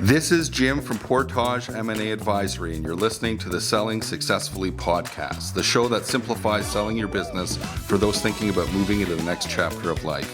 This is Jim from Portage M&A Advisory, and you're listening to the Selling Successfully podcast, the show that simplifies selling your business for those thinking about moving into the next chapter of life.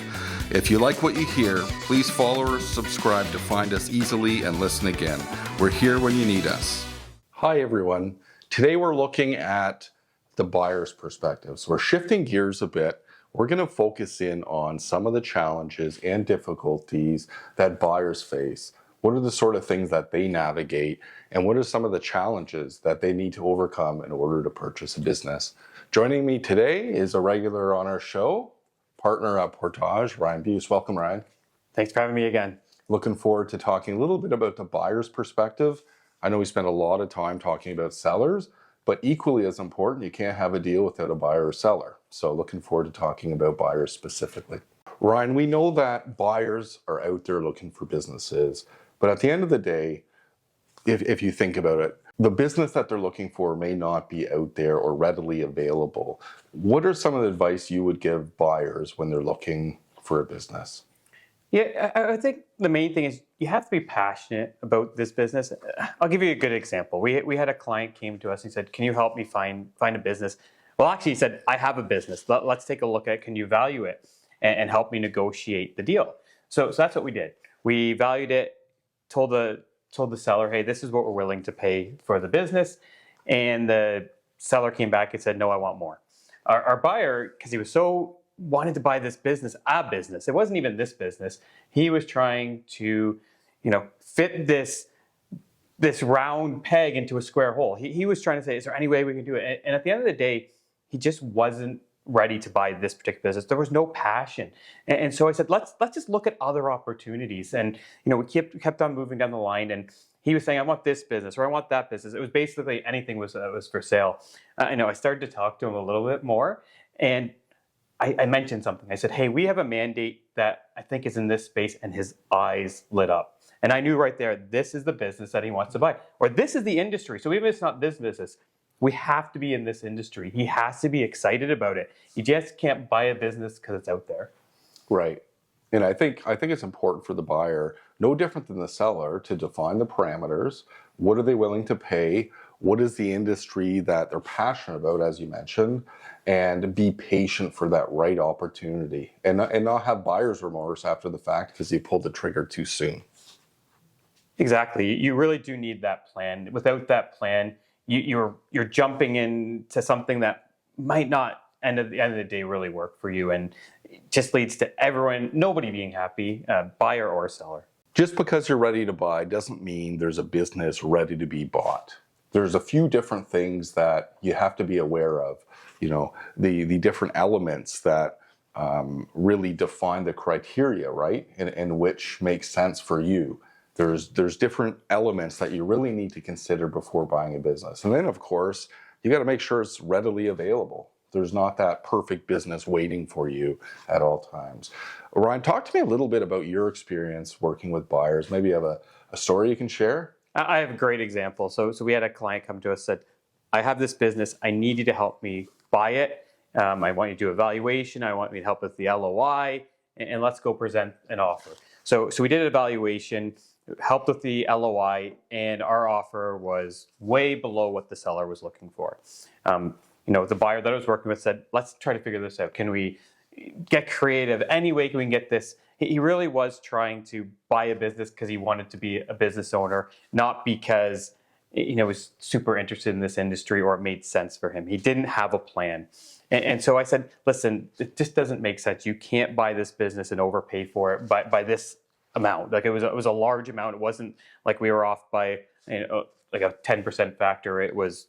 If you like what you hear, please follow or subscribe to find us easily and listen again. We're here when you need us. Hi, everyone. Today we're looking at the buyer's perspective. So we're shifting gears a bit. We're going to focus in on some of the challenges and difficulties that buyers face. What are the sort of things that they navigate, and what are some of the challenges that they need to overcome in order to purchase a business? Joining me today is a regular on our show, partner at Portage, Ryan.buist. Welcome, Ryan. Thanks for having me again. Looking forward to talking a little bit about the buyer's perspective. I know we spend a lot of time talking about sellers, but equally as important, you can't have a deal without a buyer or seller. So looking forward to talking about buyers specifically. Ryan, we know that buyers are out there looking for businesses. But at the end of the day, if you think about it, the business that they're looking for may not be out there or readily available. What are some of the advice you would give buyers when they're looking for a business? Yeah, I think the main thing is you have to be passionate about this business. I'll give you a good example. We had a client came to us and said, "Can you help me find a business?" Well, actually, he said, "I have a business. Let's take a look at it. Can you value it and help me negotiate the deal?" So that's what we did. We valued it. Told the seller, "Hey, this is what we're willing to pay for the business," and the seller came back and said, "No, I want more." Our buyer, because he was so wanted to buy this business, it wasn't even this business. He was trying to, fit this round peg into a square hole. He was trying to say, "Is there any way we can do it?" And at the end of the day, he just wasn't ready to buy this particular business. There was no passion. And so I said, let's just look at other opportunities. And, we kept on moving down the line, and he was saying, "I want this business," or "I want that business." It was basically anything was for sale. I started to talk to him a little bit more, and I mentioned something. I said, "Hey, we have a mandate that I think is in this space," and his eyes lit up. And I knew right there, this is the business that he wants to buy, or this is the industry. So even if it's not this business, we have to be in this industry. He has to be excited about it. You just can't buy a business because it's out there. Right. And I think it's important for the buyer, no different than the seller, to define the parameters. What are they willing to pay? What is the industry that they're passionate about, as you mentioned, and be patient for that right opportunity, and not have buyer's remorse after the fact because you pulled the trigger too soon. Exactly. You really do need that plan. Without that plan, you're jumping into something that might not end of the day really work for you, and it just leads to nobody being happy, buyer or seller. Just because you're ready to buy doesn't mean there's a business ready to be bought. There's a few different things that you have to be aware of. The different elements that really define the criteria, right? And which makes sense for you. There's different elements that you really need to consider before buying a business. And then, of course, you got to make sure it's readily available. There's not that perfect business waiting for you at all times. Ryan, talk to me a little bit about your experience working with buyers. Maybe you have a story you can share? I have a great example. So we had a client come to us and said, "I have this business. I need you to help me buy it. I want you to do a valuation. I want you to help with the LOI, and let's go present an offer." So we did an evaluation, helped with the LOI, and our offer was way below what the seller was looking for. The buyer that I was working with said, "Let's try to figure this out. Can we get creative? Any way can we get this?" He really was trying to buy a business because he wanted to be a business owner, not because he was super interested in this industry or it made sense for him. He didn't have a plan. And so I said, "Listen, it just doesn't make sense. You can't buy this business and overpay for it by this amount." Like it was a large amount. It wasn't like we were off by like a 10% factor. It was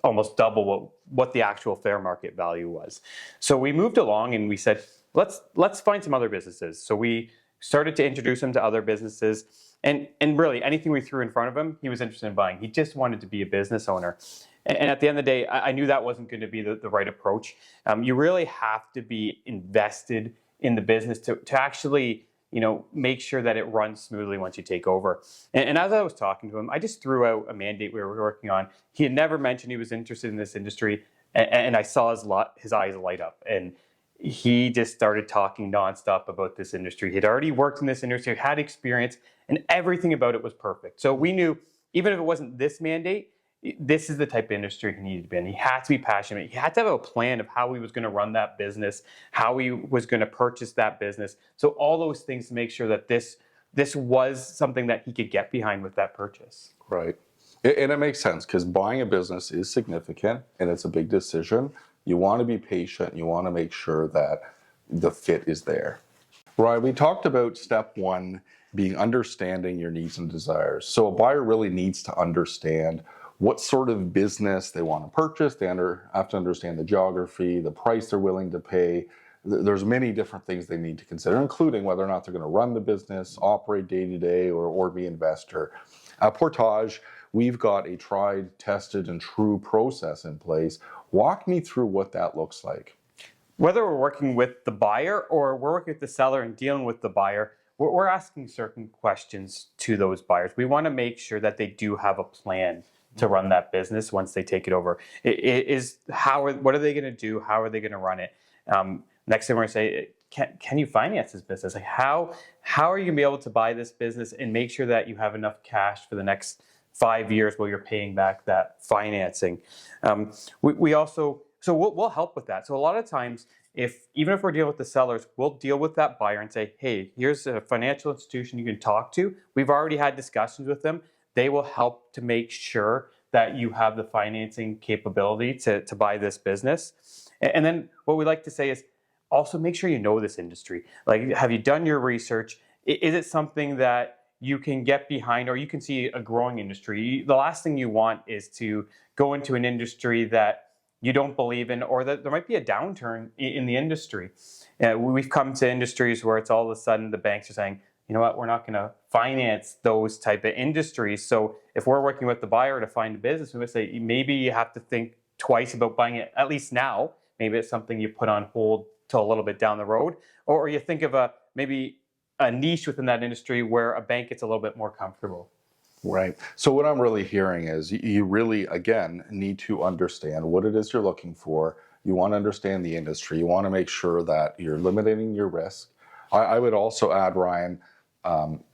almost double what the actual fair market value was. So we moved along and we said, let's find some other businesses. So we started to introduce him to other businesses, and really anything we threw in front of him, he was interested in buying. He just wanted to be a business owner. And at the end of the day, I knew that wasn't going to be the right approach. You really have to be invested in the business to actually make sure that it runs smoothly once you take over. And as I was talking to him, I just threw out a mandate we were working on. He had never mentioned he was interested in this industry, and I saw his eyes light up. And he just started talking nonstop about this industry. He'd already worked in this industry, had experience, and everything about it was perfect. So we knew, even if it wasn't this mandate, this is the type of industry he needed to be in. He had to be passionate. He had to have a plan of how he was going to run that business, how he was going to purchase that business. So all those things to make sure that this was something that he could get behind with that purchase. Right. And it makes sense because buying a business is significant and it's a big decision. You want to be patient. You want to make sure that the fit is there. Right. We talked about step one being understanding your needs and desires. So a buyer really needs to understand what sort of business they want to purchase. They have to understand the geography, the price they're willing to pay. There's many different things they need to consider, including whether or not they're going to run the business, operate day to day, or be investor. At Portage, we've got a tried, tested, and true process in place. Walk me through what that looks like. Whether we're working with the buyer or we're working with the seller and dealing with the buyer, we're asking certain questions to those buyers. We want to make sure that they do have a plan to run that business once they take it over. What are they going to do? How are they going to run it? Next thing we're going to say, can you finance this business? Like how are you going to be able to buy this business and make sure that you have enough cash for the next 5 years while you're paying back that financing? We'll help with that. So a lot of times, even if we're dealing with the sellers, we'll deal with that buyer and say, hey, here's a financial institution you can talk to. We've already had discussions with them. They will help to make sure that you have the financing capability to buy this business. And then what we like to say is also make sure you know this industry. Like, have you done your research? Is it something that you can get behind or you can see a growing industry? The last thing you want is to go into an industry that you don't believe in, or that there might be a downturn in the industry. We've come to industries where it's all of a sudden the banks are saying, you know what, we're not going to finance those type of industries. So if we're working with the buyer to find a business, we would say maybe you have to think twice about buying it, at least now. Maybe it's something you put on hold till a little bit down the road, or you think of maybe a niche within that industry where a bank gets a little bit more comfortable. Right. So what I'm really hearing is you really, again, need to understand what it is you're looking for. You want to understand the industry. You want to make sure that you're limiting your risk. I would also add, Ryan,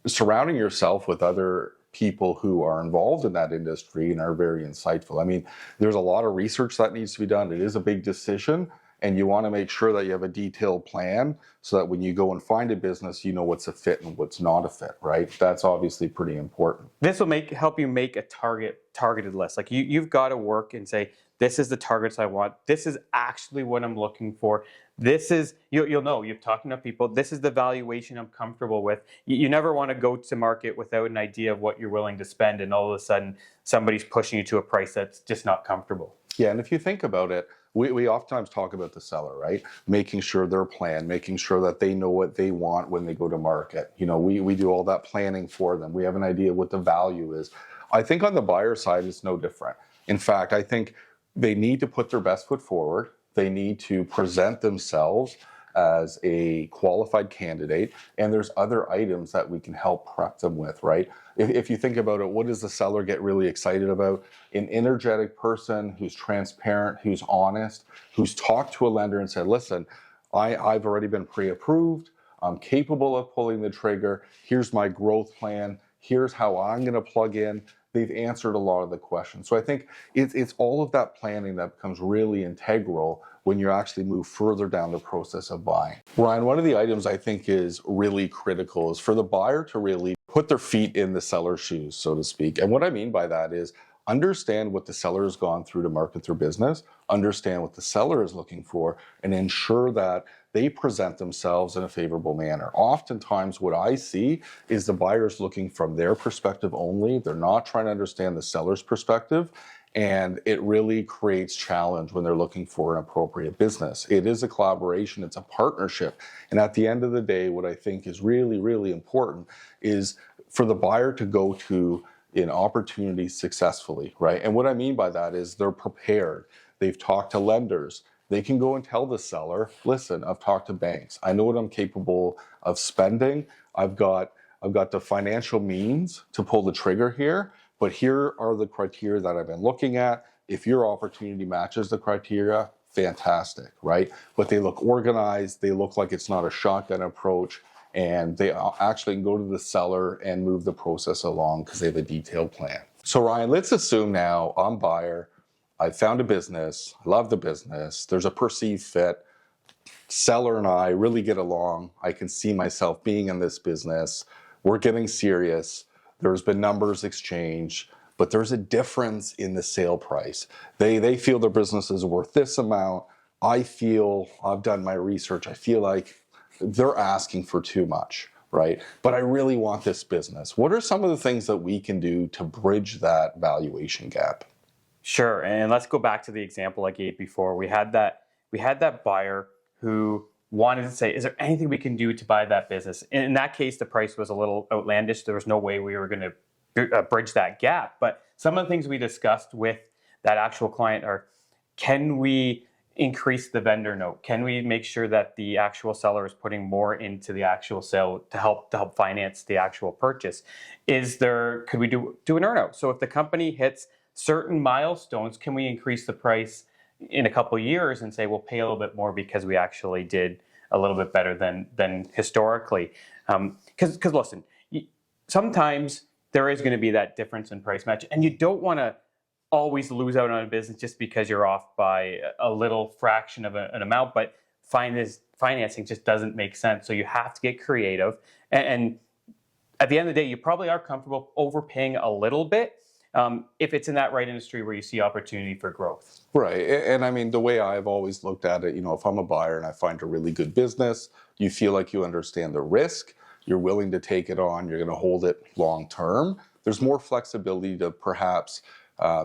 surrounding yourself with other people who are involved in that industry and are very insightful. I mean, there's a lot of research that needs to be done. It is a big decision, and you want to make sure that you have a detailed plan so that when you go and find a business, you know what's a fit and what's not a fit, right? That's obviously pretty important. This will help you make a targeted list. Like you've got to work and say, this is the targets I want. This is actually what I'm looking for. This is, you'll know, you've talked to enough people, this is the valuation I'm comfortable with. You never want to go to market without an idea of what you're willing to spend, and all of a sudden somebody's pushing you to a price that's just not comfortable. Yeah, and if you think about it, we oftentimes talk about the seller, right? Making sure their plan, making sure that they know what they want when they go to market. You know, we do all that planning for them. We have an idea what the value is. I think on the buyer side, it's no different. In fact, I think they need to put their best foot forward. They need to present themselves as a qualified candidate, and there's other items that we can help prep them with, right? If you think about it, what does the seller get really excited about? An energetic person who's transparent, who's honest, who's talked to a lender and said, listen, I've already been pre-approved, I'm capable of pulling the trigger, here's my growth plan, here's how I'm going to plug in. They've answered a lot of the questions. So I think it's all of that planning that becomes really integral when you actually move further down the process of buying. Ryan, one of the items I think is really critical is for the buyer to really put their feet in the seller's shoes, so to speak. And what I mean by that is understand what the seller has gone through to market their business, understand what the seller is looking for, and ensure that they present themselves in a favorable manner. Oftentimes what I see is the buyers looking from their perspective only. They're not trying to understand the seller's perspective. And it really creates challenge when they're looking for an appropriate business. It is a collaboration, it's a partnership. And at the end of the day, what I think is really, really important is for the buyer to go to an opportunity successfully, right? And what I mean by that is they're prepared. They've talked to lenders. They can go and tell the seller, listen, I've talked to banks. I know what I'm capable of spending. I've got the financial means to pull the trigger here. But here are the criteria that I've been looking at. If your opportunity matches the criteria, fantastic, right? But they look organized. They look like it's not a shotgun approach. and they actually go to the seller and move the process along because they have a detailed plan. So Ryan, let's assume now I'm buyer, I found a business, I love the business, there's a perceived fit, seller and I really get along, I can see myself being in this business, we're getting serious, there's been numbers exchanged, but there's a difference in the sale price. They feel their business is worth this amount. I feel, I've done my research, I feel like they're asking for too much, right? But I really want this business. What are some of the things that we can do to bridge that valuation gap? Sure, and let's go back to the example I gave before. We had that buyer who wanted to say, is there anything we can do to buy that business? In that case, the price was a little outlandish. There was no way we were going to bridge that gap. But some of the things we discussed with that actual client are, can we increase the vendor note? Can we make sure that the actual seller is putting more into the actual sale to help finance the actual purchase? Could we do an earnout? So if the company hits certain milestones, can we increase the price in a couple of years and say we'll pay a little bit more because we actually did a little bit better than historically? Because listen, sometimes there is going to be that difference in price match, and you don't want to always lose out on a business just because you're off by a little fraction of an amount, but financing just doesn't make sense. So you have to get creative. And at the end of the day, you probably are comfortable overpaying a little bit if it's in that right industry where you see opportunity for growth. Right. And I mean, the way I've always looked at it, if I'm a buyer and I find a really good business, you feel like you understand the risk, you're willing to take it on, you're going to hold it long term. There's more flexibility to perhaps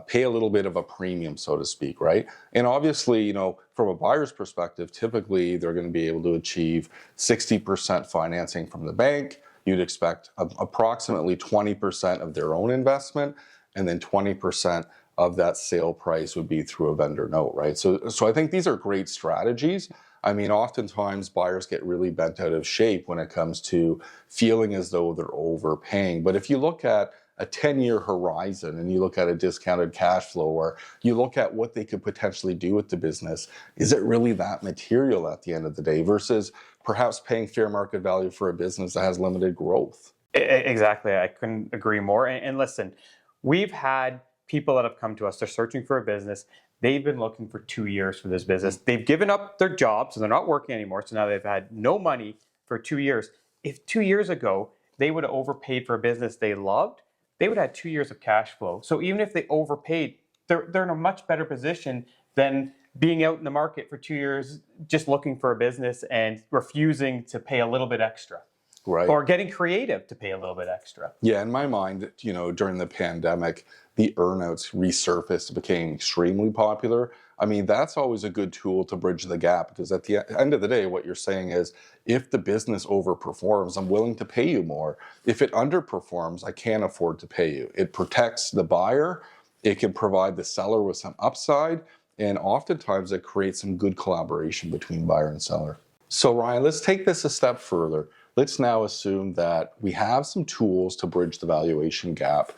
pay a little bit of a premium, so to speak, right? And obviously, from a buyer's perspective, typically they're going to be able to achieve 60% financing from the bank. You'd expect approximately 20% of their own investment, and then 20% of that sale price would be through a vendor note, right? So I think these are great strategies. I mean, oftentimes buyers get really bent out of shape when it comes to feeling as though they're overpaying. But if you look at a 10-year horizon and you look at a discounted cash flow, or you look at what they could potentially do with the business, is it really that material at the end of the day versus perhaps paying fair market value for a business that has limited growth? Exactly. I couldn't agree more. And listen, we've had people that have come to us, they're searching for a business. They've been looking for 2 years for this business. They've given up their jobs, so they're not working anymore. So now they've had no money for 2 years. If 2 years ago they would have overpaid for a business they loved, they would have had 2 years of cash flow. So even if they overpaid, they're in a much better position than being out in the market for 2 years just looking for a business and refusing to pay a little bit extra. Right. Or getting creative to pay a little bit extra. Yeah, in my mind, during the pandemic, the earnouts resurfaced, became extremely popular. I mean, that's always a good tool to bridge the gap, because at the end of the day, what you're saying is, if the business overperforms, I'm willing to pay you more. If it underperforms, I can't afford to pay you. It protects the buyer. It can provide the seller with some upside. And oftentimes it creates some good collaboration between buyer and seller. So Ryan, let's take this a step further. Let's now assume that we have some tools to bridge the valuation gap.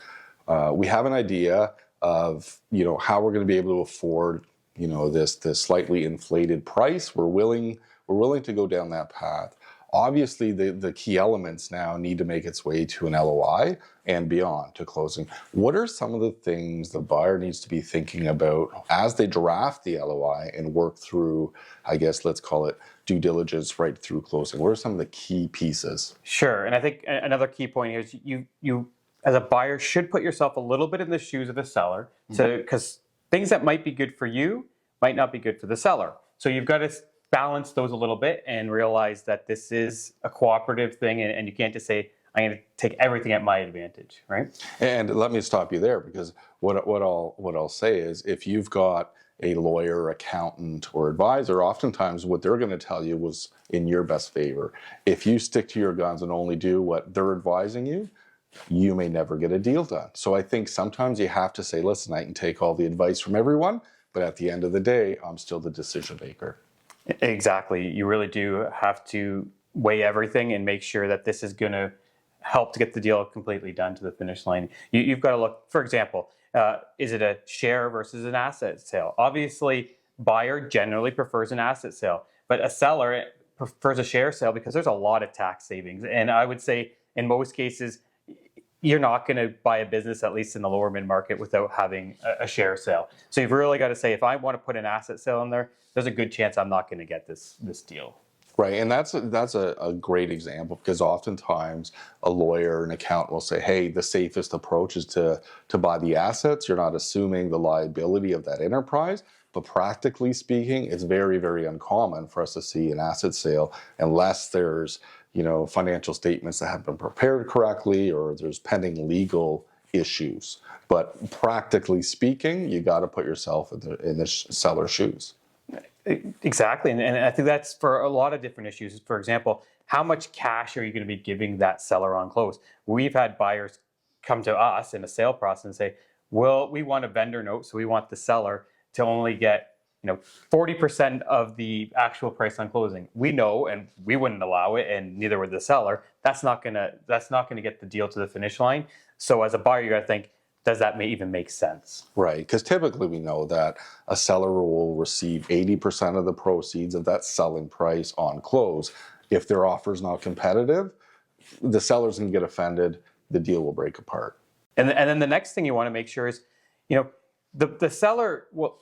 We have an idea of how we're going to be able to afford this slightly inflated price. We're willing to go down that path. Obviously, the key elements now need to make its way to an LOI and beyond to closing. What are some of the things the buyer needs to be thinking about as they draft the LOI and work through, I guess, let's call it due diligence right through closing? What are some of the key pieces? Sure. And I think another key point here is you as a buyer should put yourself a little bit in the shoes of the seller, because things that might be good for you might not be good for the seller. So you've got to balance those a little bit and realize that this is a cooperative thing, and you can't just say, I'm going to take everything at my advantage, right? And let me stop you there, because what I'll say is, if you've got a lawyer, accountant, or advisor, oftentimes what they're going to tell you was in your best favor. If you stick to your guns and only do what they're advising you, you may never get a deal done. So I think sometimes you have to say, listen, I can take all the advice from everyone, but at the end of the day, I'm still the decision maker. Exactly. You really do have to weigh everything and make sure that this is going to help to get the deal completely done to the finish line. You've got to look, for example, is it a share versus an asset sale? Obviously, buyer generally prefers an asset sale, but a seller prefers a share sale because there's a lot of tax savings. And I would say in most cases, you're not going to buy a business, at least in the lower mid-market, without having a share sale. So you've really got to say, if I want to put an asset sale in there, there's a good chance I'm not going to get this deal. Right, and that's a great example, because oftentimes a lawyer, an accountant will say, hey, the safest approach is to buy the assets. You're not assuming the liability of that enterprise. But practically speaking, it's very, very uncommon for us to see an asset sale unless there's, financial statements that have been prepared correctly or there's pending legal issues. But practically speaking, you got to put yourself in the seller's shoes. Exactly. And I think that's for a lot of different issues. For example, how much cash are you going to be giving that seller on close? We've had buyers come to us in a sale process and say, well, we want a vendor note, so we want the seller to only get 40% of the actual price on closing. We know, and we wouldn't allow it, and neither would the seller. That's not gonna get the deal to the finish line. So as a buyer, you got to think, does that even make sense? Right, because typically we know that a seller will receive 80% of the proceeds of that selling price on close. If their offer is not competitive, the seller's going to get offended. The deal will break apart. And then the next thing you want to make sure is, the seller, well,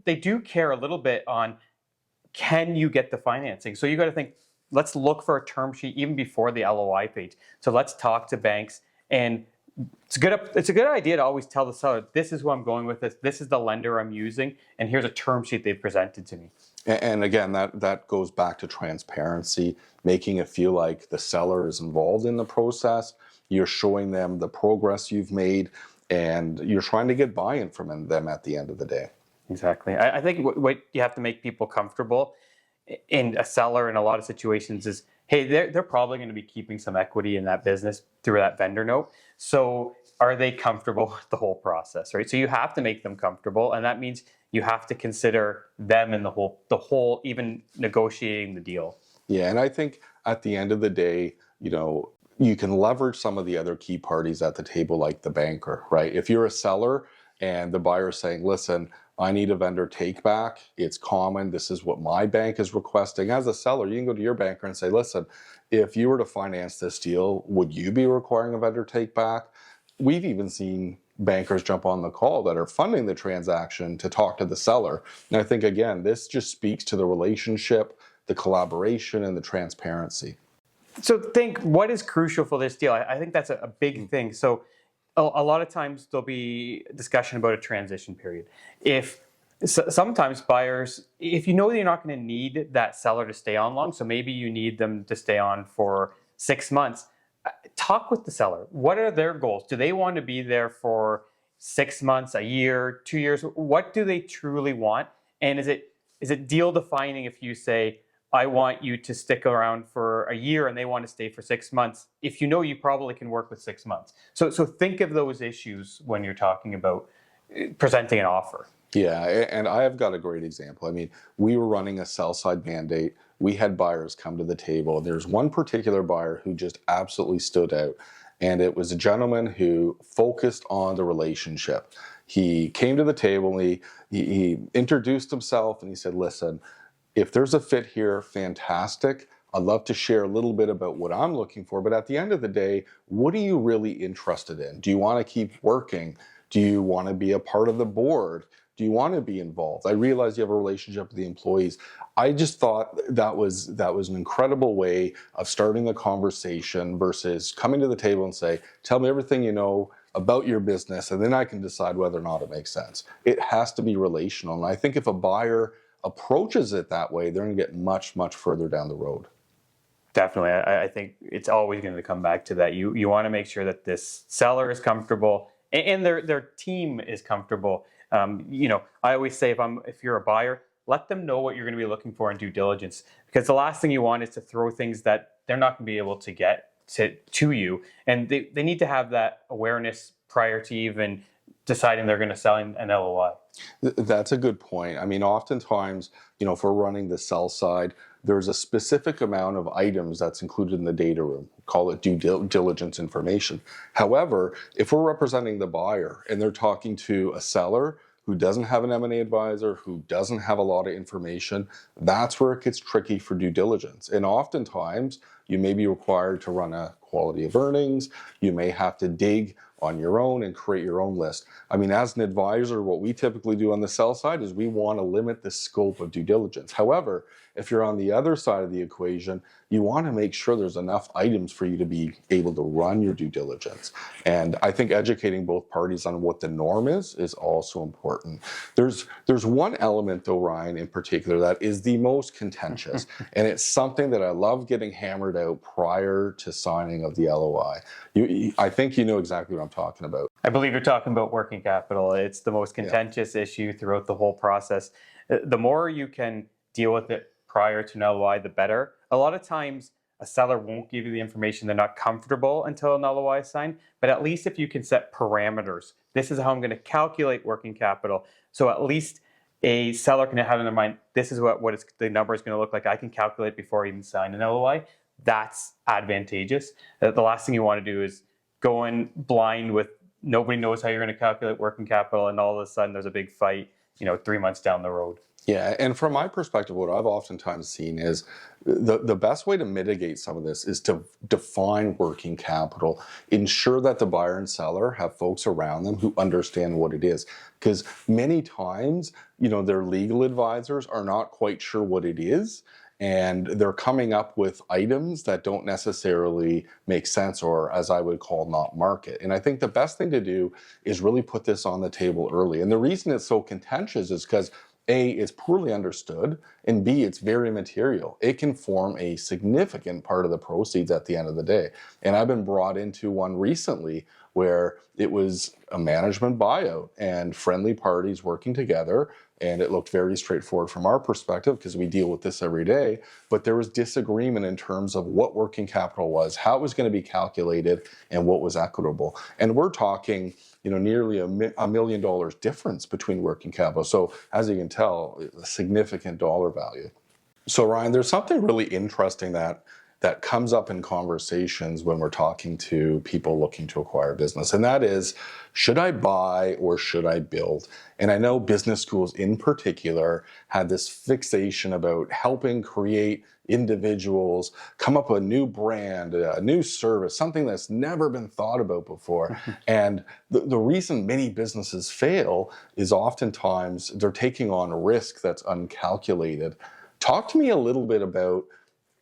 they do care a little bit on, can you get the financing? So you got to think, let's look for a term sheet even before the LOI page. So let's talk to banks, and it's a good idea to always tell the seller, this is who I'm going with, this is the lender I'm using, and here's a term sheet they've presented to me. And again, that goes back to transparency, making it feel like the seller is involved in the process. You're showing them the progress you've made, and you're trying to get buy-in from them at the end of the day. Exactly. I think what you have to make people comfortable in a seller in a lot of situations is, hey, they're probably going to be keeping some equity in that business through that vendor note. So are they comfortable with the whole process, right? So you have to make them comfortable, and that means you have to consider them in the whole even negotiating the deal. Yeah, and I think at the end of the day, you can leverage some of the other key parties at the table, like the banker, right? If you're a seller and the buyer is saying, listen, I need a vendor take back, it's common, this is what my bank is requesting. As a seller, you can go to your banker and say, listen, if you were to finance this deal, would you be requiring a vendor take back? We've even seen bankers jump on the call that are funding the transaction to talk to the seller. And I think, again, this just speaks to the relationship, the collaboration, and the transparency. So think, what is crucial for this deal? I think that's a big thing. So a lot of times there'll be discussion about a transition period. Sometimes buyers, if you know that you're not going to need that seller to stay on long, so maybe you need them to stay on for 6 months, talk with the seller. What are their goals? Do they want to be there for 6 months, a year, 2 years? What do they truly want? And is it deal defining if you say, I want you to stick around for a year and they want to stay for 6 months, if you know you probably can work with 6 months. So think of those issues when you're talking about presenting an offer. Yeah, and I have got a great example. I mean, we were running a sell-side mandate. We had buyers come to the table. There's one particular buyer who just absolutely stood out, and it was a gentleman who focused on the relationship. He came to the table, and he introduced himself, and he said, listen, if there's a fit here, fantastic. I'd love to share a little bit about what I'm looking for, but at the end of the day, what are you really interested in? Do you want to keep working? Do you want to be a part of the board? Do you want to be involved? I realize you have a relationship with the employees. I just thought that was an incredible way of starting the conversation versus coming to the table and say, tell me everything you know about your business, and then I can decide whether or not it makes sense. It has to be relational. And I think if a buyer approaches it that way, they're going to get much, much further down the road. Definitely. I think it's always going to come back to that. You want to make sure that this seller is comfortable and their team is comfortable. I always say, if you're a buyer, let them know what you're going to be looking for in due diligence, because the last thing you want is to throw things that they're not going to be able to get to you. And they need to have that awareness prior to even deciding they're going to sell an LOI. That's a good point. I mean, oftentimes, if we're running the sell side, there's a specific amount of items that's included in the data room. Call it due diligence information. However, if we're representing the buyer and they're talking to a seller who doesn't have an M&A advisor, who doesn't have a lot of information, that's where it gets tricky for due diligence. And oftentimes, you may be required to run a quality of earnings. You may have to dig on your own and create your own list. I mean, as an advisor, what we typically do on the sell side is we want to limit the scope of due diligence. However, if you're on the other side of the equation, you want to make sure there's enough items for you to be able to run your due diligence. And I think educating both parties on what the norm is also important. There's one element though, Ryan, in particular, that is the most contentious. And it's something that I love getting hammered out prior to signing of the LOI. I think you know exactly what I'm talking about. I believe you're talking about working capital. It's the most contentious issue throughout the whole process. The more you can deal with it prior to an LOI, the better. A lot of times, a seller won't give you the information. They're not comfortable until an LOI is signed. But at least if you can set parameters, this is how I'm going to calculate working capital. So at least a seller can have in their mind, this is what the number is going to look like. I can calculate before I even sign an LOI. That's advantageous. The last thing you want to do is go in blind with nobody knows how you're going to calculate working capital, and all of a sudden there's a big fight, 3 months down the road. Yeah, and from my perspective, what I've oftentimes seen is the best way to mitigate some of this is to define working capital, ensure that the buyer and seller have folks around them who understand what it is. Because many times, their legal advisors are not quite sure what it is, and they're coming up with items that don't necessarily make sense, or as I would call, not market. And I think the best thing to do is really put this on the table early. And the reason it's so contentious is because A, it's poorly understood, and B, it's very material. It can form a significant part of the proceeds at the end of the day. And I've been brought into one recently where it was a management buyout and friendly parties working together, and it looked very straightforward from our perspective because we deal with this every day, but there was disagreement in terms of what working capital was, how it was going to be calculated, and what was equitable. And we're talking nearly $1 million difference between working capital. So as you can tell, a significant dollar value. So Ryan, there's something really interesting that comes up in conversations when we're talking to people looking to acquire business. And that is, should I buy or should I build? And I know business schools in particular had this fixation about helping create individuals come up with a new brand, a new service, something that's never been thought about before. And the reason many businesses fail is oftentimes they're taking on risk that's uncalculated. Talk to me a little bit about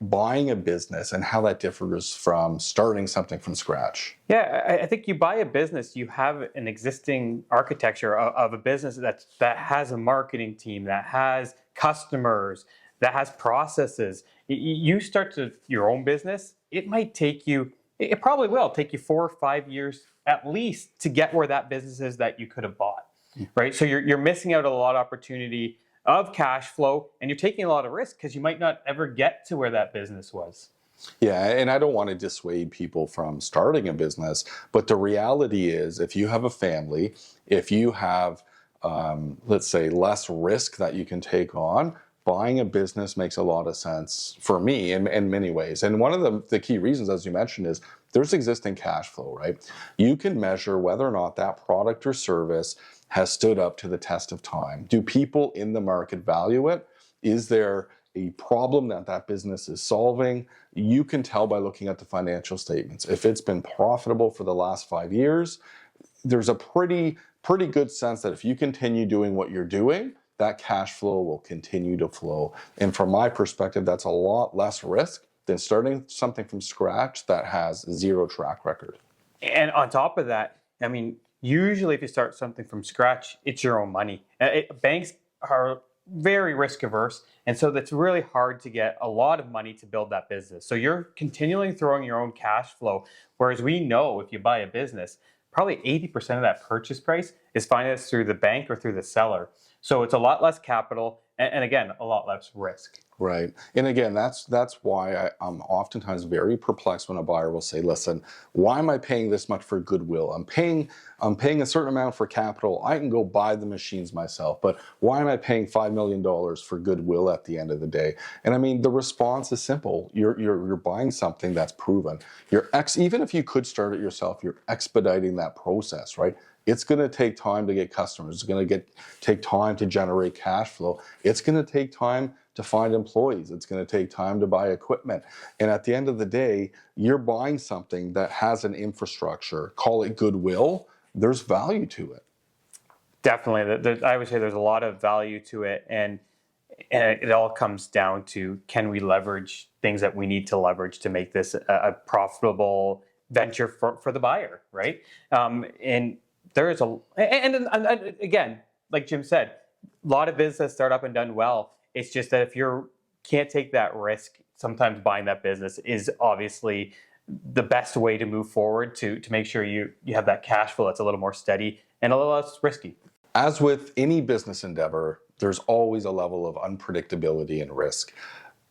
buying a business and how that differs from starting something from scratch. Yeah, I think you buy a business, you have an existing architecture of a business that has a marketing team, that has customers, that has processes. You start your own business, it probably will take you 4 or 5 years at least to get where that business is that you could have bought, right? So you're missing out on a lot of opportunity of cash flow, and you're taking a lot of risk because you might not ever get to where that business was. Yeah, and I don't want to dissuade people from starting a business, but the reality is if you have a family, if you have, let's say, less risk that you can take on, buying a business makes a lot of sense for me in many ways. And one of the key reasons, as you mentioned, is there's existing cash flow, right? You can measure whether or not that product or service has stood up to the test of time. Do people in the market value it? Is there a problem that business is solving? You can tell by looking at the financial statements. If it's been profitable for the last 5 years, there's a pretty good sense that if you continue doing what you're doing, that cash flow will continue to flow. And from my perspective, that's a lot less risk than starting something from scratch that has zero track record. And on top of that, I mean, usually if you start something from scratch, it's your own money. Banks are very risk averse, and so it's really hard to get a lot of money to build that business. So you're continually throwing your own cash flow, whereas we know if you buy a business, probably 80% of that purchase price is financed through the bank or through the seller. So it's a lot less capital, and again, a lot less risk. Right. And again, that's why I'm oftentimes very perplexed when a buyer will say, listen, why am I paying this much for goodwill? I'm paying a certain amount for capital. I can go buy the machines myself, but why am I paying $5 million for goodwill at the end of the day? And I mean, the response is simple. You're buying something that's proven. Even if you could start it yourself, you're expediting that process, right? It's going to take time to get customers. It's going to take time to generate cash flow. It's going to take time to find employees. It's going to take time to buy equipment. And at the end of the day, you're buying something that has an infrastructure, call it goodwill. There's value to it. Definitely. I would say there's a lot of value to it. And it all comes down to, can we leverage things that we need to leverage to make this a profitable venture for the buyer, right? And there is and again, like Jim said, a lot of business start up and done well. It's just that if you can't take that risk, sometimes buying that business is obviously the best way to move forward to make sure you have that cash flow that's a little more steady and a little less risky. As with any business endeavor, there's always a level of unpredictability and risk.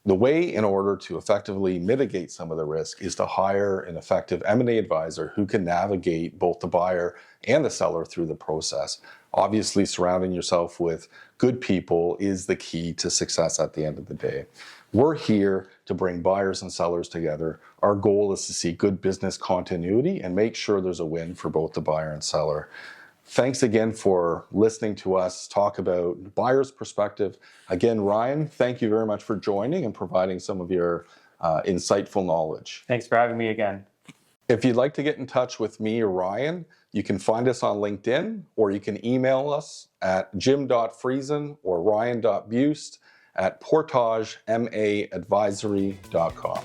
The way in order to effectively mitigate some of the risk is to hire an effective M&A advisor who can navigate both the buyer and the seller through the process. Obviously, surrounding yourself with good people is the key to success at the end of the day. We're here to bring buyers and sellers together. Our goal is to see good business continuity and make sure there's a win for both the buyer and seller. Thanks again for listening to us talk about buyer's perspective. Again, Ryan, thank you very much for joining and providing some of your insightful knowledge. Thanks for having me again. If you'd like to get in touch with me or Ryan, you can find us on LinkedIn, or you can email us at jim.friesen or ryan.buist at portagemaadvisory.com.